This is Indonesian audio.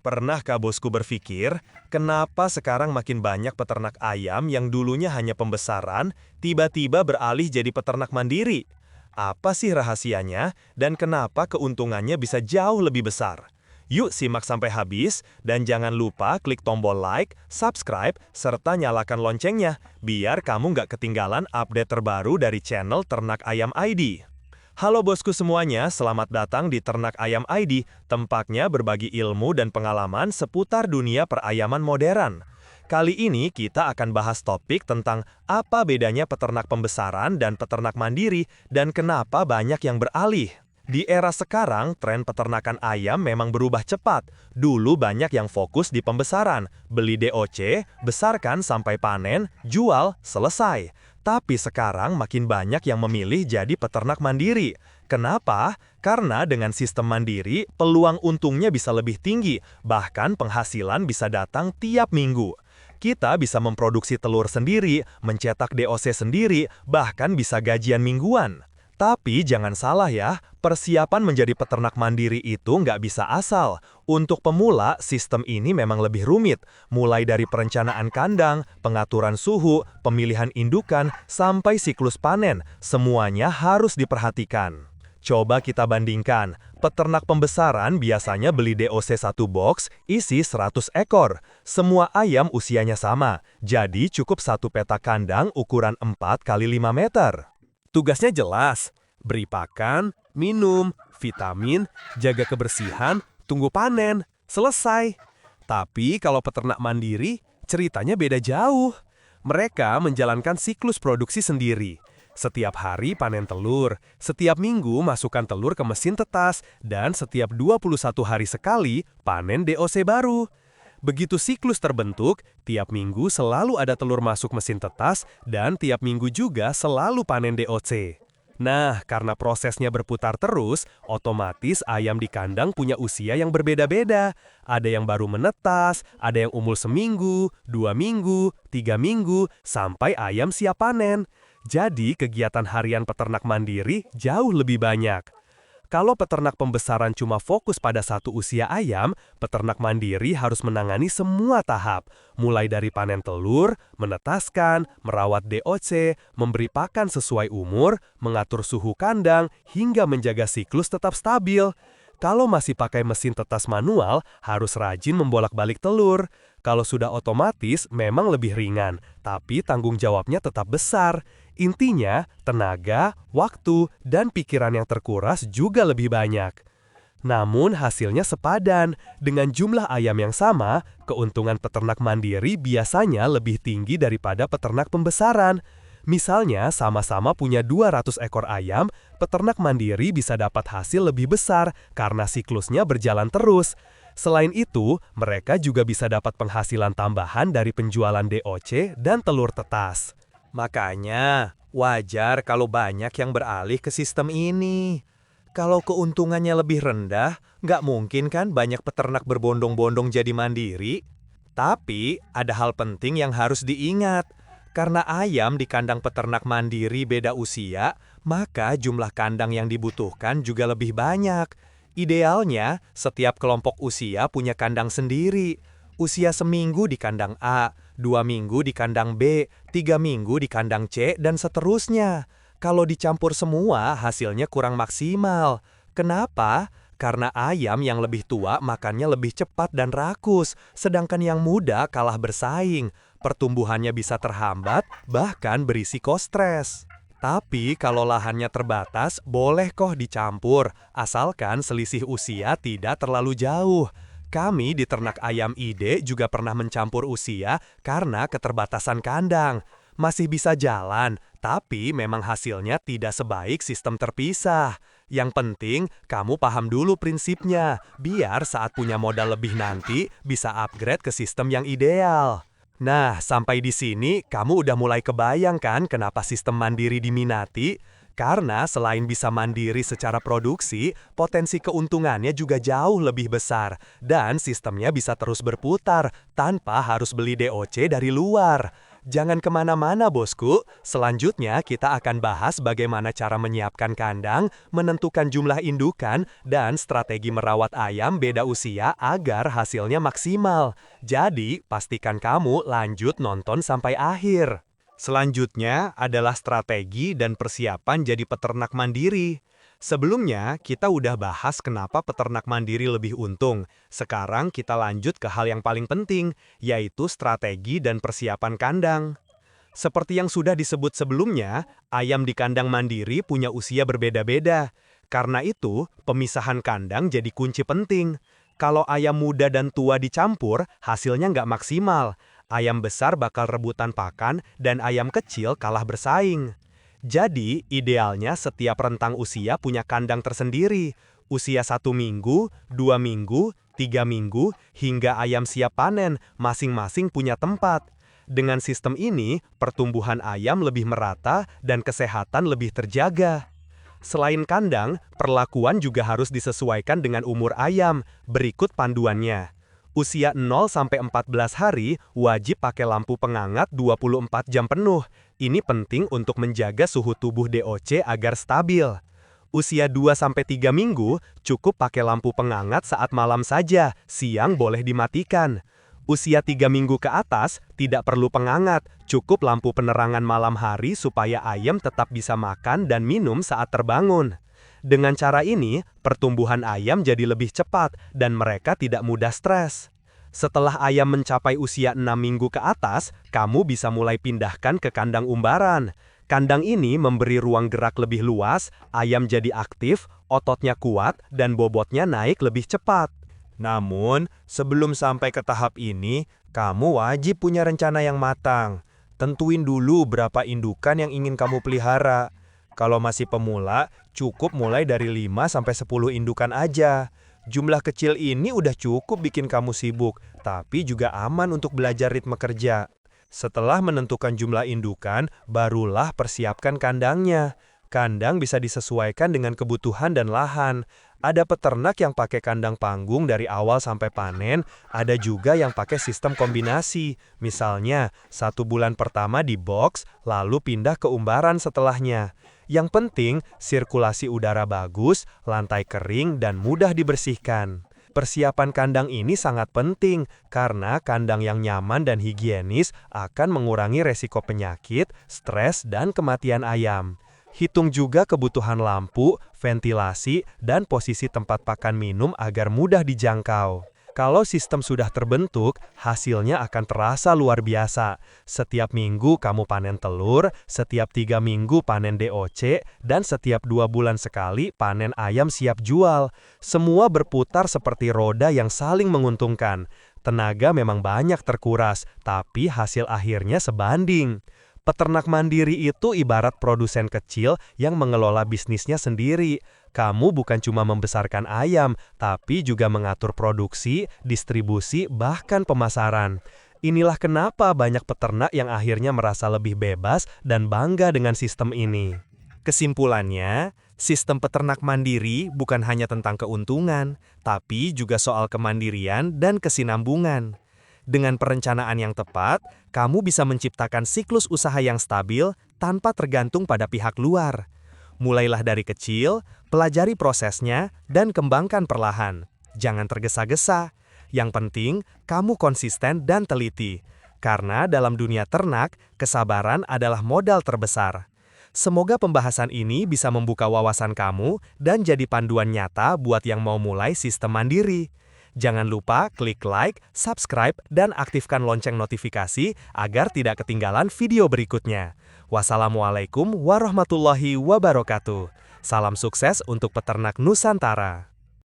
Pernahkah bosku berpikir, kenapa sekarang makin banyak peternak ayam yang dulunya hanya pembesaran, tiba-tiba beralih jadi peternak mandiri? Apa sih rahasianya, dan kenapa keuntungannya bisa jauh lebih besar? Yuk simak sampai habis, dan jangan lupa klik tombol like, subscribe, serta nyalakan loncengnya, biar kamu nggak ketinggalan update terbaru dari channel Ternak Ayam ID. Halo bosku semuanya, selamat datang di Ternak Ayam ID, tempatnya berbagi ilmu dan pengalaman seputar dunia perayaman modern. Kali ini kita akan bahas topik tentang apa bedanya peternak pembesaran dan peternak mandiri dan kenapa banyak yang beralih. Di era sekarang, tren peternakan ayam memang berubah cepat. Dulu banyak yang fokus di pembesaran, beli DOC, besarkan sampai panen, jual, selesai. Tapi sekarang makin banyak yang memilih jadi peternak mandiri. Kenapa? Karena dengan sistem mandiri, peluang untungnya bisa lebih tinggi, bahkan penghasilan bisa datang tiap minggu. Kita bisa memproduksi telur sendiri, mencetak DOC sendiri, bahkan bisa gajian mingguan. Tapi jangan salah ya, persiapan menjadi peternak mandiri itu nggak bisa asal. Untuk pemula, sistem ini memang lebih rumit, mulai dari perencanaan kandang, pengaturan suhu, pemilihan indukan, sampai siklus panen, semuanya harus diperhatikan. Coba kita bandingkan, peternak pembesaran biasanya beli DOC 1 box, isi 100 ekor. Semua ayam usianya sama, jadi cukup satu peta kandang ukuran 4 x 5 meter. Tugasnya jelas, beri pakan, minum, vitamin, jaga kebersihan, tunggu panen, selesai. Tapi kalau peternak mandiri, ceritanya beda jauh. Mereka menjalankan siklus produksi sendiri. Setiap hari panen telur, setiap minggu masukkan telur ke mesin tetas, dan setiap 21 hari sekali panen DOC baru. Begitu siklus terbentuk, tiap minggu selalu ada telur masuk mesin tetas dan tiap minggu juga selalu panen DOC. Nah, karena prosesnya berputar terus, otomatis ayam di kandang punya usia yang berbeda-beda. Ada yang baru menetas, ada yang umur seminggu, 2 minggu, 3 minggu, sampai ayam siap panen. Jadi, kegiatan harian peternak mandiri jauh lebih banyak. Kalau peternak pembesaran cuma fokus pada satu usia ayam, peternak mandiri harus menangani semua tahap, mulai dari panen telur, menetaskan, merawat DOC, memberi pakan sesuai umur, mengatur suhu kandang, hingga menjaga siklus tetap stabil. Kalau masih pakai mesin tetas manual, harus rajin membolak-balik telur. Kalau sudah otomatis, memang lebih ringan, tapi tanggung jawabnya tetap besar. Intinya, tenaga, waktu, dan pikiran yang terkuras juga lebih banyak. Namun hasilnya sepadan. Dengan jumlah ayam yang sama, keuntungan peternak mandiri biasanya lebih tinggi daripada peternak pembesaran. Misalnya, sama-sama punya 200 ekor ayam, peternak mandiri bisa dapat hasil lebih besar karena siklusnya berjalan terus. Selain itu, mereka juga bisa dapat penghasilan tambahan dari penjualan DOC dan telur tetas. Makanya, wajar kalau banyak yang beralih ke sistem ini. Kalau keuntungannya lebih rendah, nggak mungkin kan banyak peternak berbondong-bondong jadi mandiri. Tapi, ada hal penting yang harus diingat. Karena ayam di kandang peternak mandiri beda usia, maka jumlah kandang yang dibutuhkan juga lebih banyak. Idealnya, setiap kelompok usia punya kandang sendiri. Usia seminggu di kandang A, 2 minggu di kandang B, 3 minggu di kandang C, dan seterusnya. Kalau dicampur semua, hasilnya kurang maksimal. Kenapa? Karena ayam yang lebih tua makannya lebih cepat dan rakus, sedangkan yang muda kalah bersaing. Pertumbuhannya bisa terhambat, bahkan berisiko stres. Tapi kalau lahannya terbatas, boleh kok dicampur, asalkan selisih usia tidak terlalu jauh. Kami di Ternak Ayam ID juga pernah mencampur usia karena keterbatasan kandang. Masih bisa jalan, tapi memang hasilnya tidak sebaik sistem terpisah. Yang penting, kamu paham dulu prinsipnya, biar saat punya modal lebih nanti, bisa upgrade ke sistem yang ideal. Nah, sampai di sini, kamu udah mulai kebayang kan kenapa sistem mandiri diminati? Karena selain bisa mandiri secara produksi, potensi keuntungannya juga jauh lebih besar. Dan sistemnya bisa terus berputar, tanpa harus beli DOC dari luar. Jangan kemana-mana bosku, selanjutnya kita akan bahas bagaimana cara menyiapkan kandang, menentukan jumlah indukan, dan strategi merawat ayam beda usia agar hasilnya maksimal. Jadi, pastikan kamu lanjut nonton sampai akhir. Selanjutnya adalah strategi dan persiapan jadi peternak mandiri. Sebelumnya, kita udah bahas kenapa peternak mandiri lebih untung. Sekarang kita lanjut ke hal yang paling penting, yaitu strategi dan persiapan kandang. Seperti yang sudah disebut sebelumnya, ayam di kandang mandiri punya usia berbeda-beda. Karena itu, pemisahan kandang jadi kunci penting. Kalau ayam muda dan tua dicampur, hasilnya nggak maksimal. Ayam besar bakal rebutan pakan dan ayam kecil kalah bersaing. Jadi, idealnya setiap rentang usia punya kandang tersendiri. Usia 1 minggu, 2 minggu, 3 minggu, hingga ayam siap panen, masing-masing punya tempat. Dengan sistem ini, pertumbuhan ayam lebih merata dan kesehatan lebih terjaga. Selain kandang, perlakuan juga harus disesuaikan dengan umur ayam. Berikut panduannya. Usia 0-14 hari wajib pakai lampu pengangat 24 jam penuh. Ini penting untuk menjaga suhu tubuh DOC agar stabil. Usia 2-3 minggu cukup pakai lampu pengangat saat malam saja, siang boleh dimatikan. Usia 3 minggu ke atas tidak perlu pengangat, cukup lampu penerangan malam hari supaya ayam tetap bisa makan dan minum saat terbangun. Dengan cara ini, pertumbuhan ayam jadi lebih cepat dan mereka tidak mudah stres. Setelah ayam mencapai usia 6 minggu ke atas, kamu bisa mulai pindahkan ke kandang umbaran. Kandang ini memberi ruang gerak lebih luas, ayam jadi aktif, ototnya kuat, dan bobotnya naik lebih cepat. Namun, sebelum sampai ke tahap ini, kamu wajib punya rencana yang matang. Tentuin dulu berapa indukan yang ingin kamu pelihara. Kalau masih pemula, cukup mulai dari 5-10 indukan aja. Jumlah kecil ini udah cukup bikin kamu sibuk, tapi juga aman untuk belajar ritme kerja. Setelah menentukan jumlah indukan, barulah persiapkan kandangnya. Kandang bisa disesuaikan dengan kebutuhan dan lahan. Ada peternak yang pakai kandang panggung dari awal sampai panen, ada juga yang pakai sistem kombinasi. Misalnya, 1 bulan pertama di box, lalu pindah ke umbaran setelahnya. Yang penting, sirkulasi udara bagus, lantai kering, dan mudah dibersihkan. Persiapan kandang ini sangat penting, karena kandang yang nyaman dan higienis akan mengurangi resiko penyakit, stres, dan kematian ayam. Hitung juga kebutuhan lampu, ventilasi, dan posisi tempat pakan minum agar mudah dijangkau. Kalau sistem sudah terbentuk, hasilnya akan terasa luar biasa. Setiap minggu kamu panen telur, setiap 3 minggu panen DOC, dan setiap 2 bulan sekali panen ayam siap jual. Semua berputar seperti roda yang saling menguntungkan. Tenaga memang banyak terkuras, tapi hasil akhirnya sebanding. Peternak mandiri itu ibarat produsen kecil yang mengelola bisnisnya sendiri. Kamu bukan cuma membesarkan ayam, tapi juga mengatur produksi, distribusi, bahkan pemasaran. Inilah kenapa banyak peternak yang akhirnya merasa lebih bebas dan bangga dengan sistem ini. Kesimpulannya, sistem peternak mandiri bukan hanya tentang keuntungan, tapi juga soal kemandirian dan kesinambungan. Dengan perencanaan yang tepat, kamu bisa menciptakan siklus usaha yang stabil tanpa tergantung pada pihak luar. Mulailah dari kecil, pelajari prosesnya, dan kembangkan perlahan. Jangan tergesa-gesa. Yang penting, kamu konsisten dan teliti. Karena dalam dunia ternak, kesabaran adalah modal terbesar. Semoga pembahasan ini bisa membuka wawasan kamu dan jadi panduan nyata buat yang mau mulai sistem mandiri. Jangan lupa klik like, subscribe, dan aktifkan lonceng notifikasi agar tidak ketinggalan video berikutnya. Wassalamualaikum warahmatullahi wabarakatuh. Salam sukses untuk peternak Nusantara.